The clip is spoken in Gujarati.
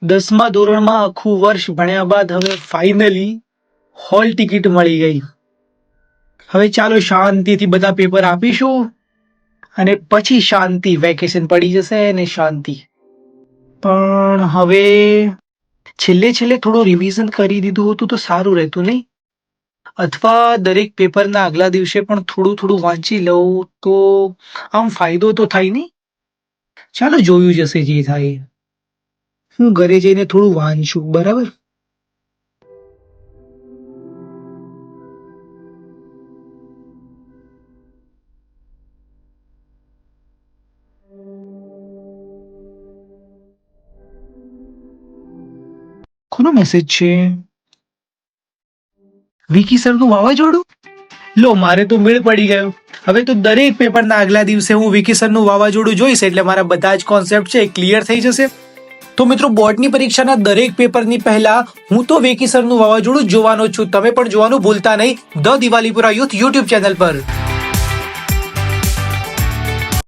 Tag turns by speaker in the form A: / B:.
A: 10મા ધોરણમાં આખું વર્ષ ભણ્યા બાદ હવે ફાઇનલી હોલ ટિકિટ મળી ગઈ. હવે ચાલો શાંતિથી બધા પેપર આપીશું અને પછી શાંતિ, વેકેશન પડી જશે અને શાંતિ. પણ હવે છેલ્લે છેલ્લે થોડું રિવિઝન કરી દીધું હોતું તો સારું રહેતું નહીં? અથવા દરેક પેપરના આગલા દિવસે પણ થોડું થોડું વાંચી લઉં તો આમ ફાયદો તો થાય નહીં? ચાલો જોયું જશે જે થાય. હું ઘરે જઈને થોડું વાંચું, બરાબર? કોનો મેસેજ છે? વિકી સરનું વાવાઝોડું? લો, મારે તો મેળ પડી ગયો. હવે તો દરેક પેપરના આગલા દિવસે હું વિકી સરનું વાવાઝોડું જોઈશ એટલે મારા બધા જ કોન્સેપ્ટ છે ક્લિયર થઈ જશે. તો મિત્રો, બોર્ડની પરીક્ષાના દરેક પેપરની પહેલા હું તો વિકી સરનું વાવાઝોડું જોવાનો જ છું. તમે પણ જોવાનું ભૂલતા નહીં the Diwalipura youth YouTube channel પર.